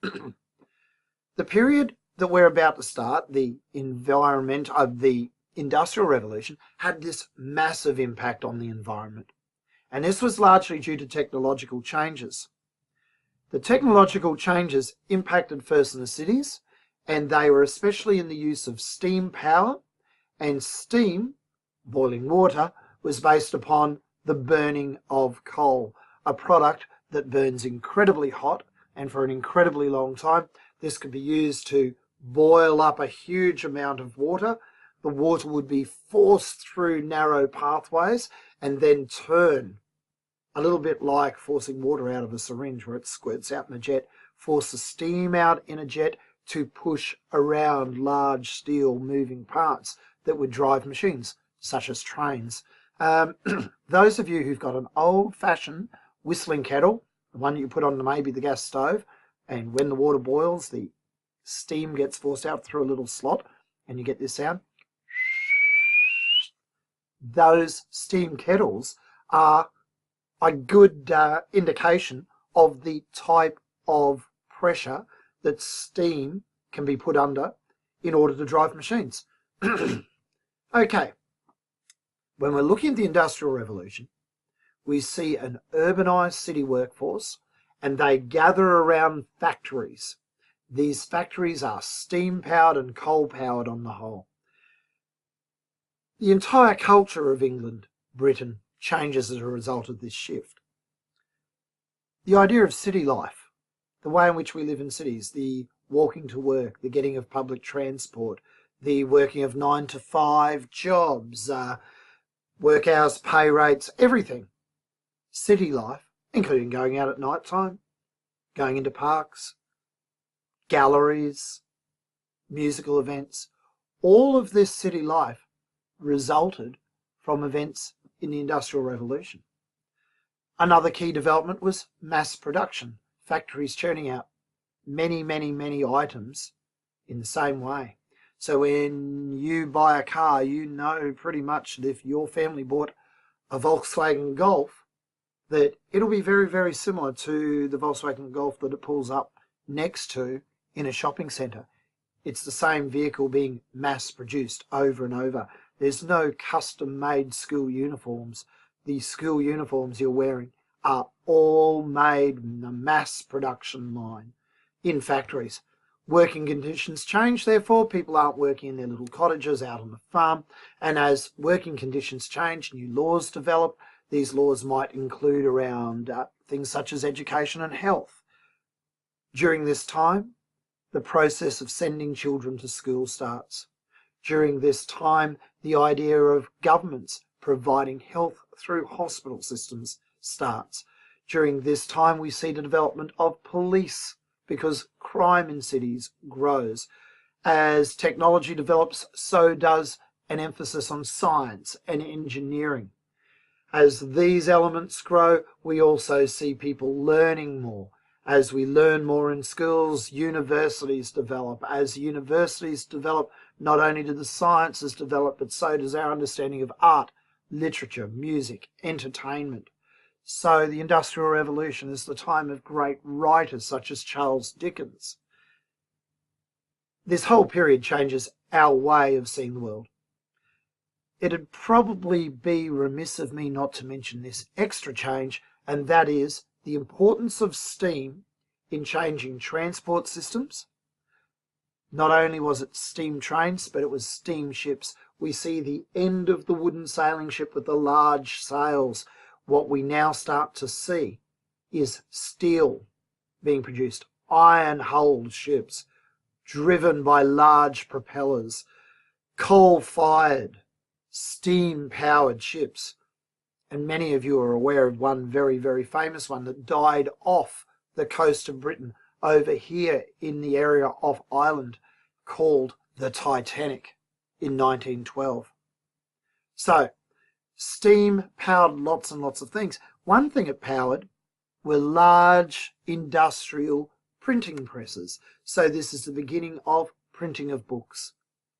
The period that we're about to start, the environment of the Industrial Revolution, had this massive impact on the environment. And this was largely due to technological changes. The technological changes impacted first in the cities, and they were especially in the use of steam power, and steam, boiling water, was based upon the burning of coal, a product that burns incredibly hot, and for an incredibly long time. This could be used to boil up a huge amount of water. The water would be forced through narrow pathways and then turn, a little bit like forcing water out of a syringe where it squirts out in a jet, force the steam out in a jet to push around large steel moving parts that would drive machines, such as trains. Those of you who've got an old-fashioned whistling kettle, the one you put on maybe the gas stove, and when the water boils, the steam gets forced out through a little slot, and you get this sound. Those steam kettles are a good indication of the type of pressure that steam can be put under in order to drive machines. Okay, when we're looking at the Industrial Revolution, we see an urbanized city workforce, and they gather around factories. These factories are steam-powered and coal-powered on the whole. The entire culture of England, Britain, changes as a result of this shift. The idea of city life, the way in which we live in cities, the walking to work, the getting of public transport, the working of 9 to 5 jobs, work hours, pay rates, everything. City life, including going out at night time, going into parks, galleries, musical events. All of this city life resulted from events in the Industrial Revolution. Another key development was mass production, factories churning out many, many, many items in the same way. So when you buy a car, you know pretty much that if your family bought a Volkswagen Golf, that it'll be very, very similar to the Volkswagen Golf that it pulls up next to in a shopping centre. It's the same vehicle being mass produced over and over. There's no custom-made school uniforms. The school uniforms you're wearing are all made in a mass production line in factories. Working conditions change, therefore people aren't working in their little cottages out on the farm, and as working conditions change, new laws develop. These laws might include around things such as education and health. During this time, the process of sending children to school starts. During this time, the idea of governments providing health through hospital systems starts. During this time, we see the development of police, because crime in cities grows. As technology develops, so does an emphasis on science and engineering. As these elements grow, we also see people learning more. As we learn more in schools, universities develop. As universities develop, not only do the sciences develop, but so does our understanding of art, literature, music, entertainment. So the Industrial Revolution is the time of great writers such as Charles Dickens. This whole period changes our way of seeing the world. It'd probably be remiss of me not to mention this extra change, and that is the importance of steam in changing transport systems. Not only was it steam trains, but it was steamships. We see the end of the wooden sailing ship with the large sails. What we now start to see is steel being produced, iron-hulled ships, driven by large propellers, coal-fired, steam-powered ships. And many of you are aware of one very, very famous one that died off the coast of Britain over here in the area of Ireland, called the Titanic in 1912. So, steam powered lots and lots of things. One thing it powered were large industrial printing presses. So this is the beginning of printing of books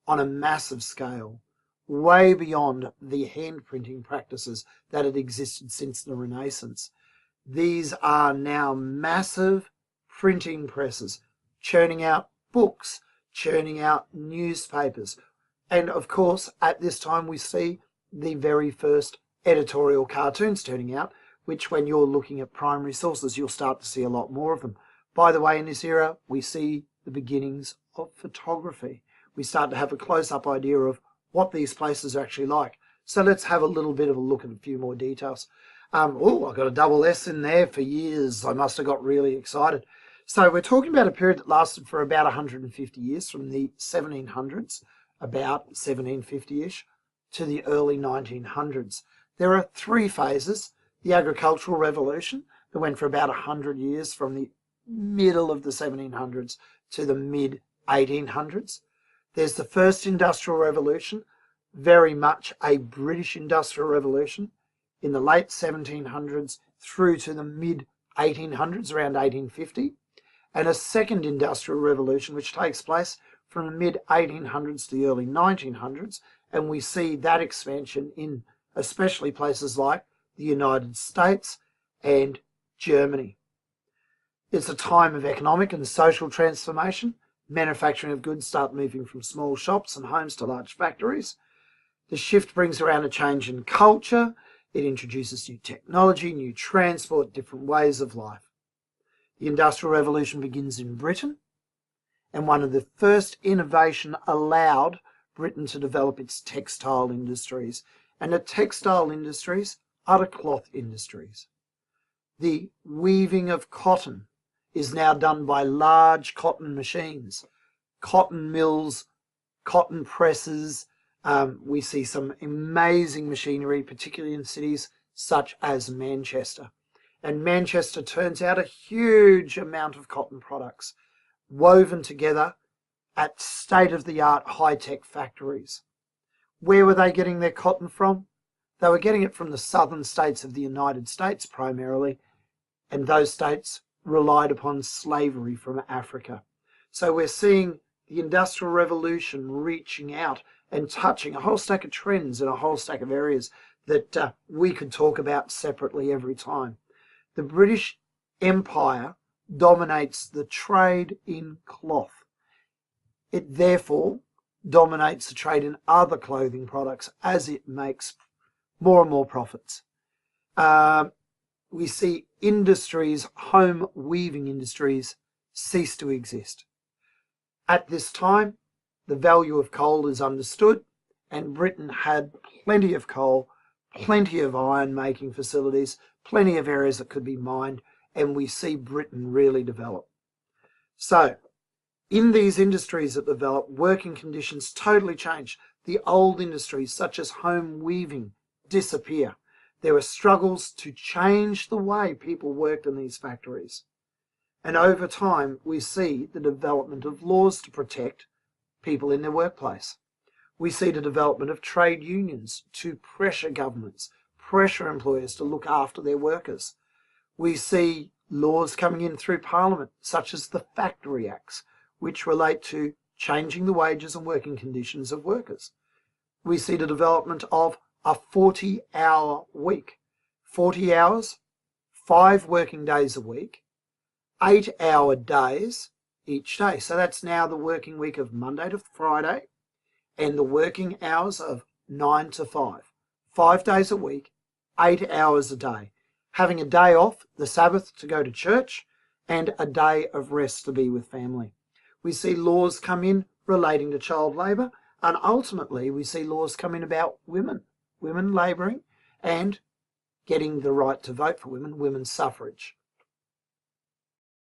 on a massive scale, way beyond the hand printing practices that had existed since the Renaissance. These are now massive printing presses, churning out books, churning out newspapers. And of course, at this time, we see the very first editorial cartoons turning out, which when you're looking at primary sources, you'll start to see a lot more of them. By the way, in this era, we see the beginnings of photography. We start to have a close-up idea of what these places are actually like. So let's have a little bit of a look at a few more details. Oh, I got a double S in there for years. I must have got really excited. So we're talking about a period that lasted for about 150 years, from the 1700s, about 1750-ish, to the early 1900s. There are three phases. The agricultural revolution, that went for about 100 years, from the middle of the 1700s to the mid-1800s. There's the first industrial revolution, very much a British industrial revolution, in the late 1700s through to the mid-1800s, around 1850. And a second industrial revolution, which takes place from the mid-1800s to the early 1900s, and we see that expansion in especially places like the United States and Germany. It's a time of economic and social transformation. Manufacturing of goods start moving from small shops and homes to large factories. The shift brings around a change in culture. It introduces new technology, new transport, different ways of life. The Industrial Revolution begins in Britain, and one of the first innovation allowed Britain to develop its textile industries. And the textile industries are the cloth industries. The weaving of cotton is now done by large cotton machines, cotton mills, cotton presses. We see some amazing machinery, particularly in cities such as Manchester. And Manchester turns out a huge amount of cotton products woven together at state-of-the-art high-tech factories. Where were they getting their cotton from? They were getting it from the southern states of the United States primarily, and those states relied upon slavery from Africa. So we're seeing the Industrial Revolution reaching out and touching a whole stack of trends in a whole stack of areas that we could talk about separately every time. The British Empire dominates the trade in cloth. It therefore dominates the trade in other clothing products as it makes more and more profits. We see industries, home weaving industries, cease to exist. At this time, the value of coal is understood, and Britain had plenty of coal, plenty of iron making facilities, plenty of areas that could be mined, and we see Britain really develop. So, in these industries that develop, working conditions totally change. The old industries, such as home weaving, disappear. There were struggles to change the way people worked in these factories. And over time, we see the development of laws to protect people in their workplace. We see the development of trade unions to pressure governments, pressure employers to look after their workers. We see laws coming in through Parliament, such as the Factory Acts, which relate to changing the wages and working conditions of workers. We see the development of a 40-hour week. 40 hours, 5 working days a week, 8-hour days each day. So that's now the working week of Monday to Friday and the working hours of 9 to 5. 5 days a week, 8 hours a day. Having a day off, the Sabbath, to go to church, and a day of rest to be with family. We see laws come in relating to child labour, and ultimately we see laws come in about women labouring and getting the right to vote for women, women's suffrage.